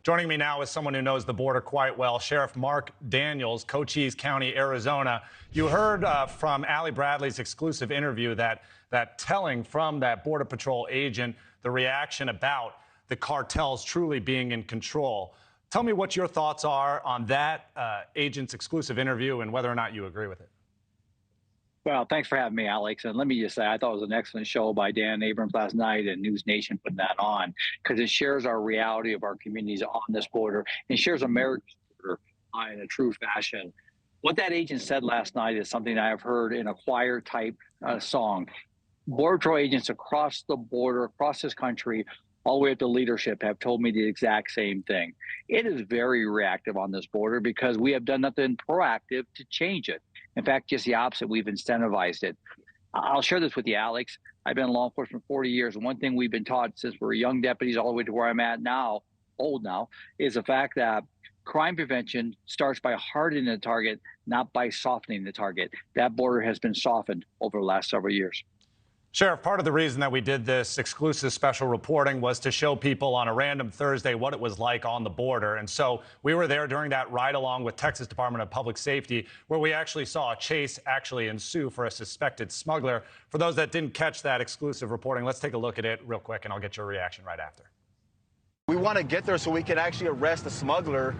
Joining me now is someone who knows the border quite well, Sheriff Mark Dannels, Cochise County, Arizona. You heard from Allie Bradley's exclusive interview that telling from that Border Patrol agent the reaction about the cartels truly being in control. Tell me what your thoughts are on that agent's exclusive interview and whether or not you agree with it. Well, thanks for having me, Alex. And let me just say, I thought it was an excellent show by Dan Abrams last night and NewsNation putting that on, because it shares our reality of our communities on this border and shares America's border in a true fashion. What that agent said last night is something I have heard in a choir type song. Border Patrol agents across the border, across this country, all the way up to leadership, have told me the exact same thing. It is very reactive on this border because we have done nothing proactive to change it. In fact, just the opposite, we've incentivized it. I'll share this with you, Alex. I've been in law enforcement 40 years, and one thing we've been taught since we're young deputies all the way to where I'm at now, old now, is the fact that crime prevention starts by hardening the target, not by softening the target. That border has been softened over the last several years. Sheriff, part of the reason that we did this exclusive special reporting was to show people on a random Thursday what it was like on the border. And so we were there during that ride along with Texas Department of Public Safety, where we actually saw a chase actually ensue for a suspected smuggler. For those that didn't catch that exclusive reporting, let's take a look at it real quick, and I'll get your reaction right after. We want to get there so we can actually arrest the smuggler.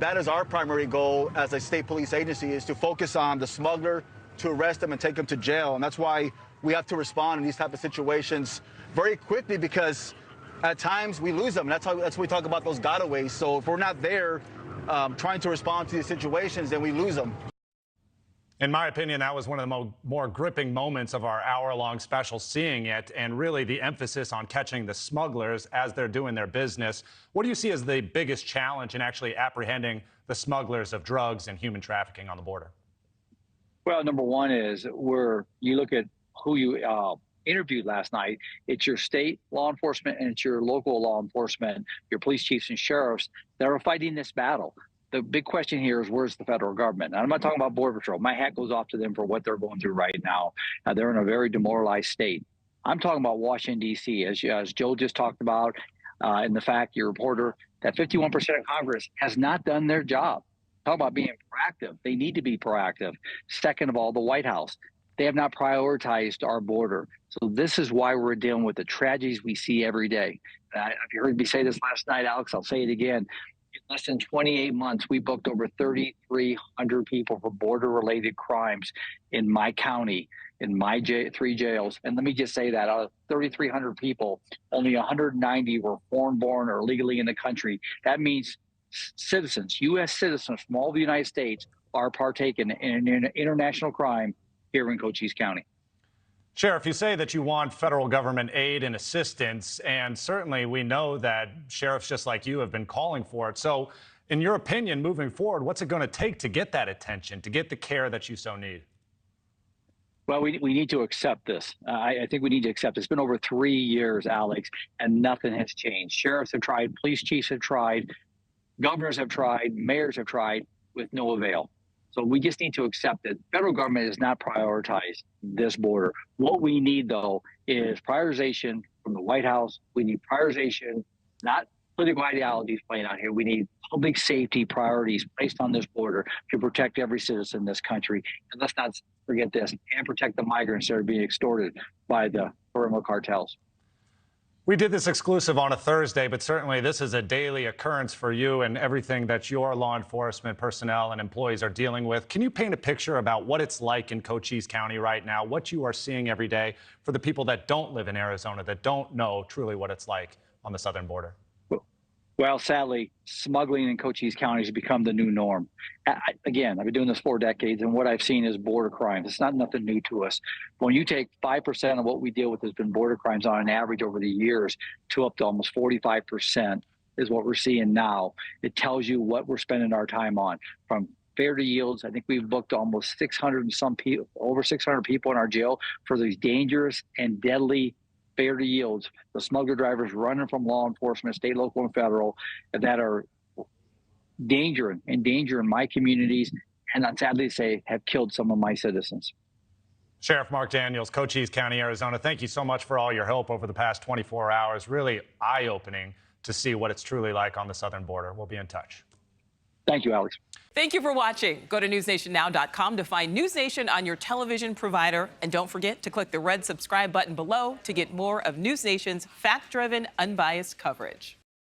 That is our primary goal as a state police agency, is to focus on the smuggler, to arrest them and take them to jail. And that's why we have to respond in these type of situations very quickly, because at times we lose them. That's what we talk about, those gotaways. So if we're not there trying to respond to these situations, then we lose them. In my opinion, that was one of the more gripping moments of our hour-long special, seeing it, and really the emphasis on catching the smugglers as they're doing their business. What do you see as the biggest challenge in actually apprehending the smugglers of drugs and human trafficking on the border? Well, number one is you look at who you interviewed last night. It's your state law enforcement and it's your local law enforcement, your police chiefs and sheriffs that are fighting this battle. The big question here is, where's the federal government? And I'm not talking about Border Patrol. My hat goes off to them for what they're going through right now. They're in a very demoralized state. I'm talking about Washington, D.C., as Joe just talked about, and the fact, your reporter, that 51% of Congress has not done their job. Talk about being proactive. They need to be proactive. Second of all, the White House. They have not prioritized our border. So this is why we're dealing with the tragedies we see every day. If you heard me say this last night, Alex, I'll say it again. In less than 28 months, we booked over 3,300 people for border-related crimes in my county, in my three jails. And let me just say that out of 3,300 people, only 190 were foreign-born or legally in the country. That means citizens, U.S. citizens from all the United States, are partaking in an international crime here in Cochise County. Sheriff, you say that you want federal government aid and assistance, and certainly we know that sheriffs just like you have been calling for it. So in your opinion, moving forward, what's it going to take to get that attention, to get the care that you so need? Well, we need to accept this. I think we need to accept it. It's been over 3 years, Alex, and nothing has changed. Sheriffs have tried, police chiefs have tried, governors have tried, mayors have tried, with no avail. So we just need to accept that federal government has not prioritized this border. What we need, though, is prioritization from the White House. We need prioritization, not political ideologies playing out here. We need public safety priorities placed on this border to protect every citizen in this country. And let's not forget this, and protect the migrants that are being extorted by the criminal cartels. We did this exclusive on a Thursday, but certainly this is a daily occurrence for you and everything that your law enforcement personnel and employees are dealing with. Can you paint a picture about what it's like in Cochise County right now, what you are seeing every day for the people that don't live in Arizona, that don't know truly what it's like on the southern border? Well, sadly, smuggling in Cochise County has become the new norm. Again, I've been doing this 4 decades, and what I've seen is border crimes. It's not nothing new to us. When you take 5% of what we deal with has been border crimes on an average over the years to up to almost 45% is what we're seeing now. It tells you what we're spending our time on. From fair to yields, I think we've booked almost 600 and some people, over 600 people in our jail for these dangerous and deadly fair to yields, the smuggler drivers running from law enforcement, state, local, and federal, that are endangering my communities, and I'm sadly to say have killed some of my citizens. Sheriff Mark Dannels, Cochise County, Arizona, thank you so much for all your help over the past 24 hours. Really eye-opening to see what it's truly like on the southern border. We'll be in touch. Thank you, Alex. Thank you for watching. Go to newsnationnow.com to find News Nation on your television provider. And don't forget to click the red subscribe button below to get more of News Nation's fact-driven, unbiased coverage.